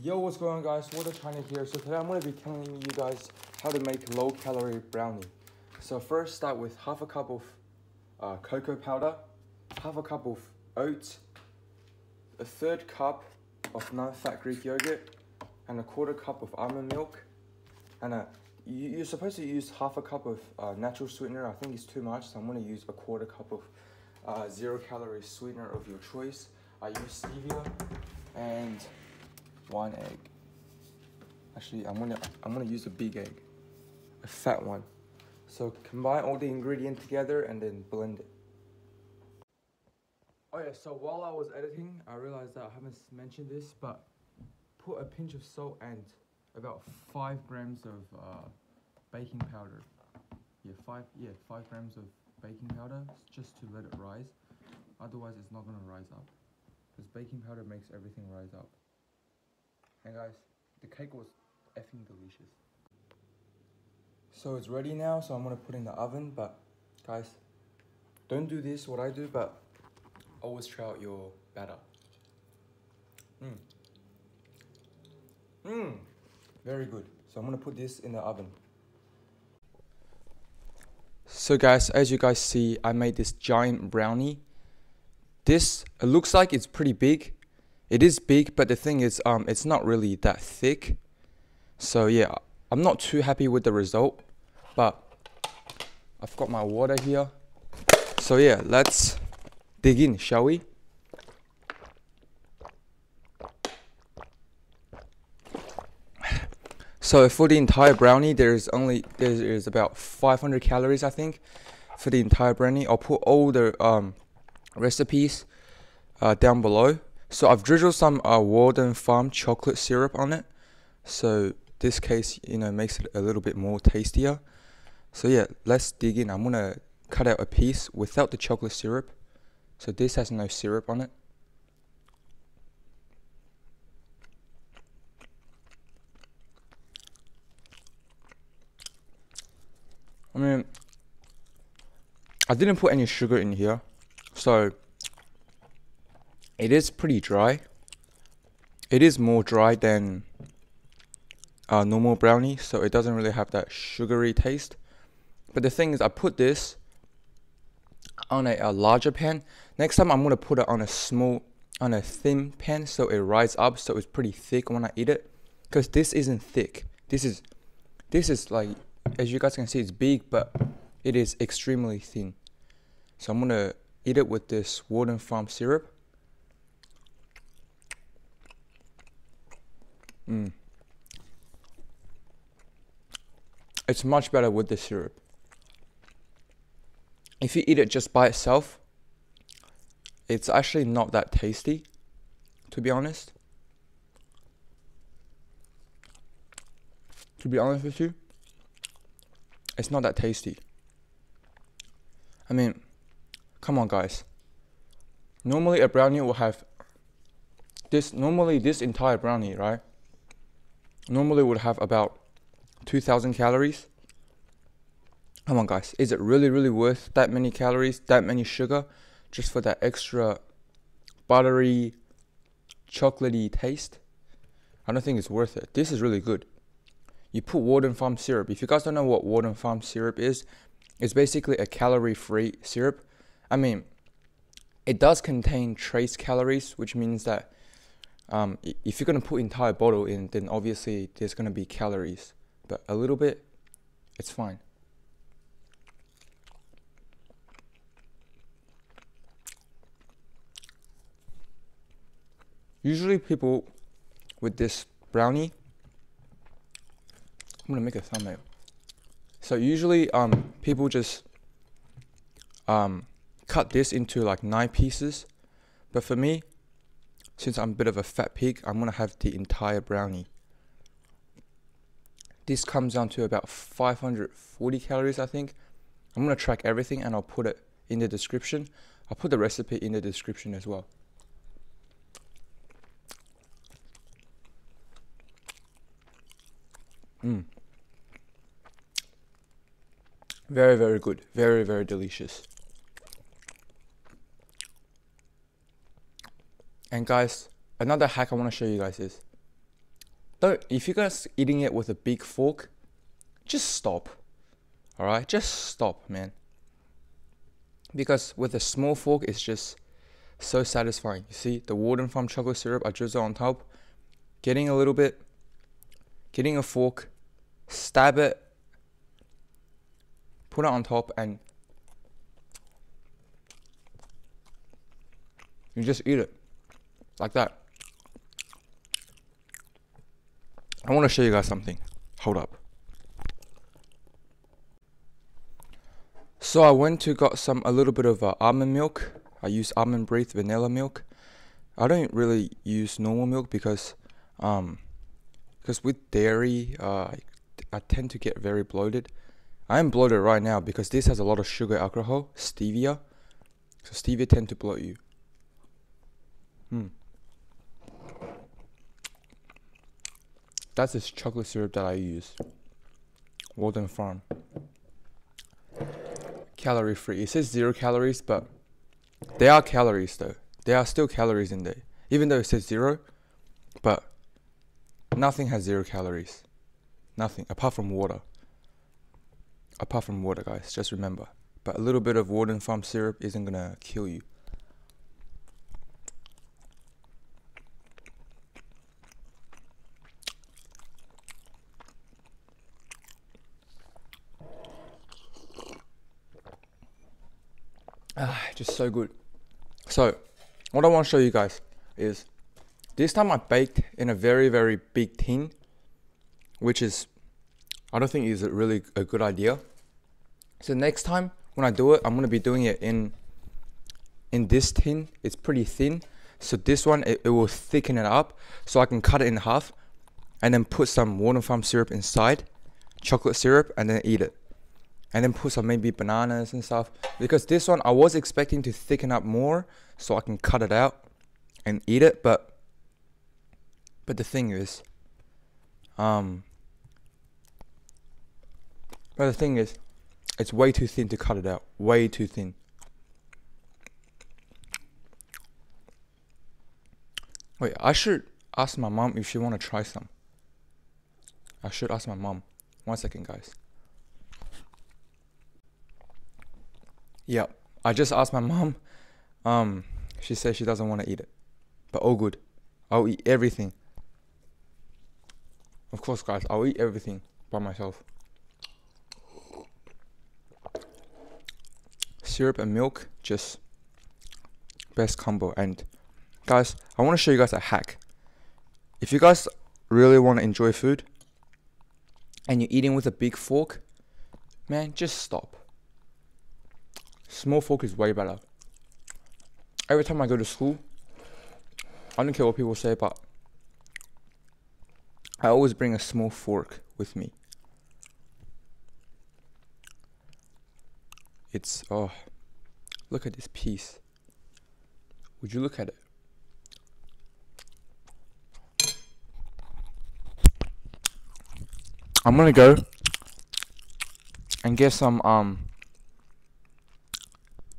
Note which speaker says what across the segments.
Speaker 1: Yo, what's going on, guys? Water China here. So today I'm going to be telling you guys how to make low-calorie brownie. So first, start with half a cup of cocoa powder, half a cup of oats, a third cup of non-fat Greek yogurt, and a quarter cup of almond milk. And you're supposed to use half a cup of natural sweetener. I think it's too much, so I'm going to use a quarter cup of zero-calorie sweetener of your choice. I use stevia and 1 egg. Actually, I'm gonna use a big egg, a fat one. So combine all the ingredients together and then blend it. Oh yeah, so while I was editing, I realized that I haven't mentioned this, but put a pinch of salt and about 5 grams of baking powder. Yeah, 5 grams of baking powder, just to let it rise. Otherwise, it's not gonna rise up, because baking powder makes everything rise up. And guys, the cake was effing delicious. So it's ready now, so I'm gonna put it in the oven, but guys, don't do this, what I do, but always try out your batter. Very good. So I'm gonna put this in the oven. So guys, as you guys see, I made this giant brownie. It looks like it's pretty big. It is big, but the thing is, it's not really that thick. So yeah, I'm not too happy with the result, but I've got my water here. So yeah, let's dig in, shall we? So for the entire brownie, there's about 500 calories, I think, for the entire brownie. I'll put all the recipes down below. So I've drizzled some Walden Farm chocolate syrup on it. So this case, makes it a little bit more tastier. So yeah, let's dig in. I'm gonna cut out a piece without the chocolate syrup. So this has no syrup on it. I mean, I didn't put any sugar in here, so it is pretty dry. It is more dry than normal brownie, so it doesn't really have that sugary taste. But the thing is, I put this on a larger pan. Next time I'm gonna put it on a thin pan, so it rises up, so it's pretty thick when I eat it. Because this isn't thick. This is like, as you guys can see, it's big, but it is extremely thin. So I'm gonna eat it with this Walden Farm syrup. It's much better with the syrup. If you eat it just by itself, it's actually not that tasty, to be honest. To be honest with you, it's not that tasty. I mean, come on guys. Normally a brownie will have this entire brownie, right? Normally would have about 2,000 calories. Come on guys, is it really worth that many calories, that many sugar, just for that extra buttery, chocolatey taste? I don't think it's worth it. This is really good. You put Walden Farm syrup. If you guys don't know what Walden Farm syrup is, it's basically a calorie-free syrup. I mean, it does contain trace calories, which means that if you're going to put entire bottle in, then obviously there's going to be calories. But a little bit, it's fine. Usually people with this brownie, I'm going to make a thumbnail. So usually people just cut this into like 9 pieces. But for me, since I'm a bit of a fat pig, I'm going to have the entire brownie. This comes down to about 540 calories, I think. I'm going to track everything and I'll put it in the description. I'll put the recipe in the description as well. Very good. Very delicious. And guys, another hack I want to show you guys is if you guys eating it with a big fork, just stop. Alright, just stop, man. Because with a small fork, it's just so satisfying. You see, the Warden Farm chocolate syrup, I drizzle on top, getting a little bit, getting a fork, stab it, put it on top, and you just eat it like that. I want to show you guys something. Hold up. So I went to got a little bit of almond milk. I use almond breathed vanilla milk. I don't really use normal milk because with dairy, I tend to get very bloated. I am bloated right now because this has a lot of sugar alcohol, stevia. So stevia tend to bloat you. That's this chocolate syrup that I use. Warden Farm. Calorie free. It says 0 calories, but there are calories though. There are still calories in there. Even though it says 0, but nothing has 0 calories. Nothing, apart from water. Apart from water, guys, just remember. But a little bit of Warden Farm syrup isn't gonna kill you. Just so good. So, what I want to show you guys is this time I baked in a very, very big tin, which is, I don't think is really a good idea. So next time when I do it, I'm going to be doing it in this tin. It's pretty thin. So this one, it will thicken it up so I can cut it in half and then put some Warden Farm syrup inside, chocolate syrup, and then eat it. And then put some maybe bananas and stuff. Because this one, I was expecting to thicken up more so I can cut it out and eat it. But the thing is, it's way too thin to cut it out. Way too thin. Wait, I should ask my mom if she want to try some. I should ask my mom. 1 second, guys. Yeah, I just asked my mom. She said she doesn't want to eat it. But all good. I'll eat everything. Of course, guys, I'll eat everything by myself. Syrup and milk, just best combo. And guys, I want to show you guys a hack. If you guys really want to enjoy food and you're eating with a big fork, man, just stop. Small fork is way better. Every time I go to school, I don't care what people say, but I always bring a small fork with me. It's, oh, look at this piece. Would you look at it? I'm gonna go and get some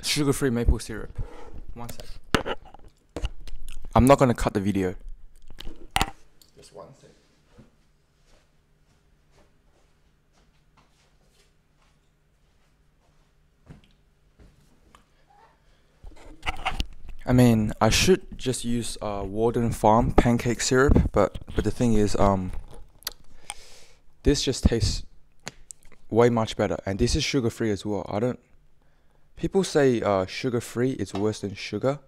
Speaker 1: sugar-free maple syrup. 1 sec. I'm not gonna cut the video. Just 1 sec. I mean, I should just use Warden Farm pancake syrup, but the thing is, this just tastes way much better, and this is sugar-free as well. People say sugar-free is worse than sugar,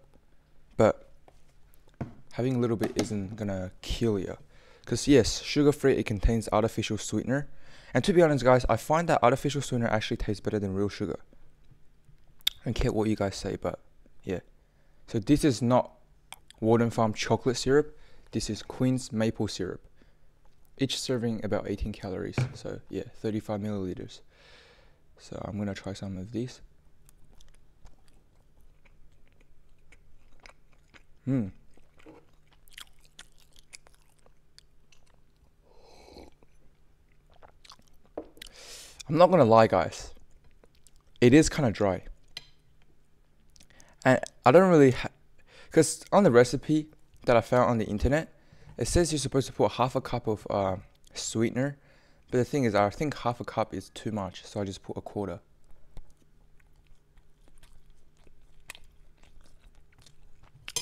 Speaker 1: but having a little bit isn't gonna kill you. Because yes, sugar-free, it contains artificial sweetener. And to be honest, guys, I find that artificial sweetener actually tastes better than real sugar. I don't care what you guys say, but yeah. So this is not Warden Farm chocolate syrup. This is Queen's maple syrup. Each serving about 18 calories. So yeah, 35 milliliters. So I'm gonna try some of these. I'm not gonna lie, guys. It is kind of dry. And I don't really because on the recipe that I found on the internet, It says you're supposed to put half a cup of sweetener, but the thing is, I think half a cup is too much, so I just put a quarter.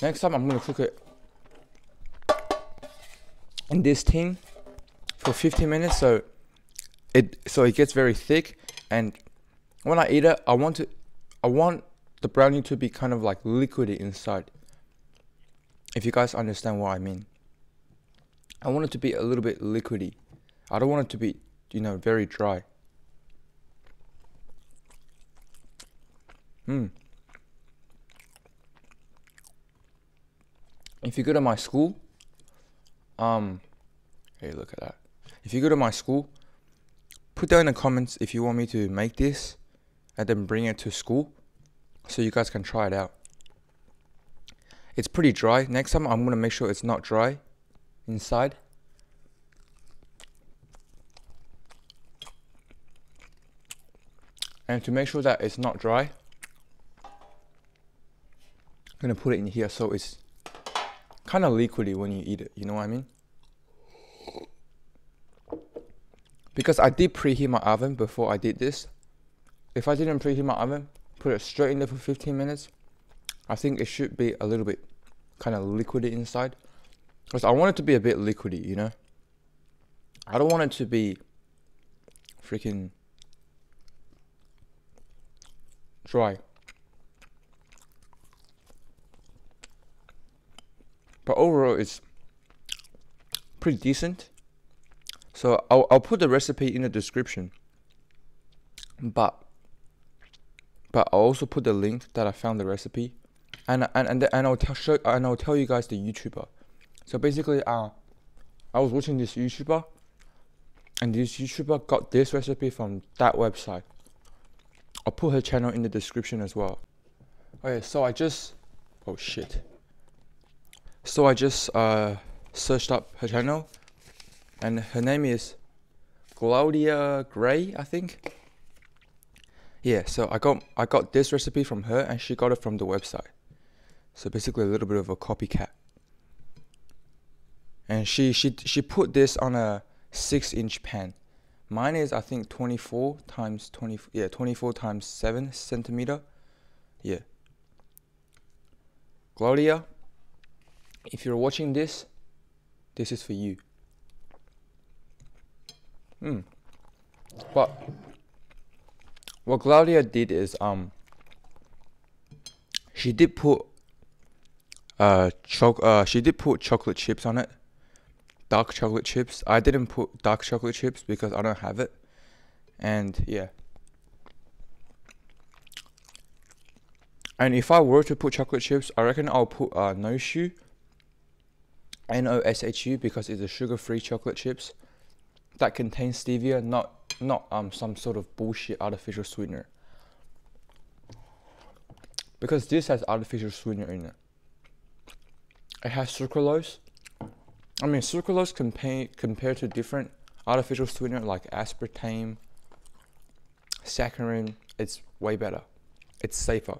Speaker 1: Next time I'm gonna cook it in this tin for 15 minutes, so it gets very thick, and when I eat it, I want the brownie to be kind of like liquidy inside. If you guys understand what I mean. I want it to be a little bit liquidy. I don't want it to be, you know, very dry. If you go to my school, hey, look at that. If you go to my school, put down in the comments if you want me to make this and then bring it to school so you guys can try it out. It's pretty dry. Next time I'm gonna make sure it's not dry inside. And to make sure that it's not dry, I'm gonna put it in here so it's kind of liquidy when you eat it, you know what I mean? Because I did preheat my oven before I did this. If I didn't preheat my oven, put it straight in there for 15 minutes, I think it should be a little bit kind of liquidy inside. Because I want it to be a bit liquidy, you know? I don't want it to be freaking dry. But overall, it's pretty decent. So I'll put the recipe in the description. But I'll also put the link that I found the recipe, and I'll tell you guys the YouTuber. So basically, I was watching this YouTuber, and this YouTuber got this recipe from that website. I'll put her channel in the description as well. Okay, so I just searched up her channel, and her name is Claudia Gray, I think. Yeah, so I got this recipe from her, and she got it from the website. So basically a little bit of a copycat. And she put this on a 6-inch pan. Mine is, I think, 24 times 7 centimeter. Yeah. Claudia, if you're watching this is for you. But what Claudia did is she did put chocolate chips on it. Dark chocolate chips. I didn't put dark chocolate chips because I don't have it. And yeah. And if I were to put chocolate chips, I reckon I'll put Noshu, Noshu, because it's a sugar-free chocolate chips that contains stevia, not some sort of bullshit artificial sweetener. Because this has artificial sweetener in it. It has sucralose. I mean, sucralose compared to different artificial sweetener like aspartame, saccharin, it's way better. It's safer.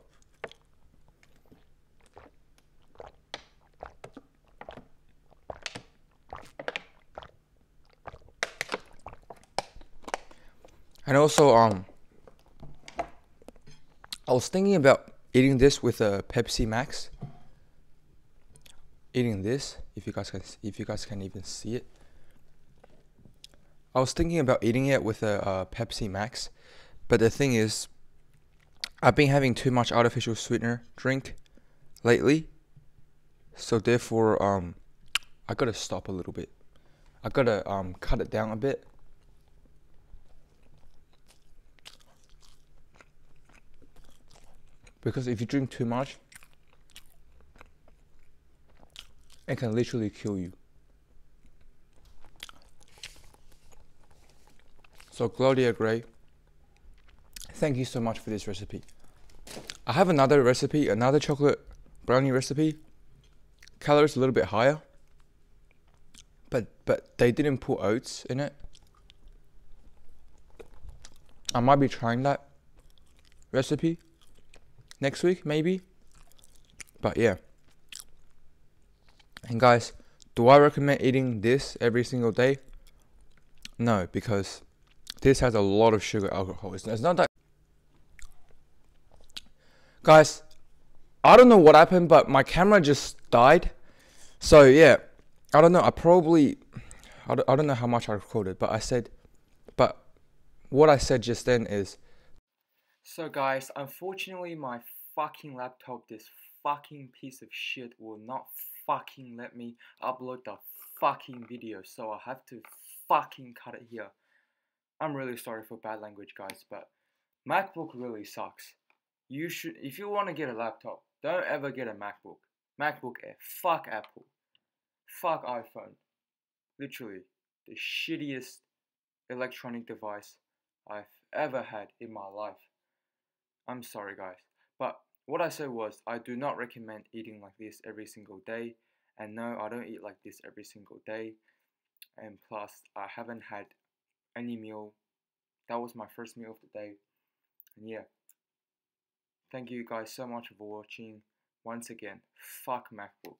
Speaker 1: And also, I was thinking about eating this with a Pepsi Max. Eating this, if you guys can even see it. I was thinking about eating it with a Pepsi Max, but the thing is, I've been having too much artificial sweetener drink lately, so therefore, I gotta stop a little bit. I gotta cut it down a bit. Because if you drink too much, it can literally kill you. So Claudia Gray, thank you so much for this recipe. I have another recipe, another chocolate brownie recipe. Calories a little bit higher, but they didn't put oats in it. I might be trying that recipe next week, maybe. But yeah. And guys, Do I recommend eating this every single day? No, because this has a lot of sugar alcohol. It's not that. Guys, I don't know what happened, but my camera just died. So yeah, I don't know. I don't know how much I recorded, but what I said just then is. So guys, unfortunately my fucking laptop, this fucking piece of shit, will not fucking let me upload the fucking video. So I have to fucking cut it here. I'm really sorry for bad language, guys, but MacBook really sucks. You should, if you want to get a laptop, don't ever get a MacBook. MacBook Air. Fuck Apple. Fuck iPhone. Literally, the shittiest electronic device I've ever had in my life. I'm sorry, guys. But what I said was, I do not recommend eating like this every single day. And no, I don't eat like this every single day. And plus, I haven't had any meal. That was my first meal of the day. And yeah. Thank you guys so much for watching. Once again, fuck MacBook.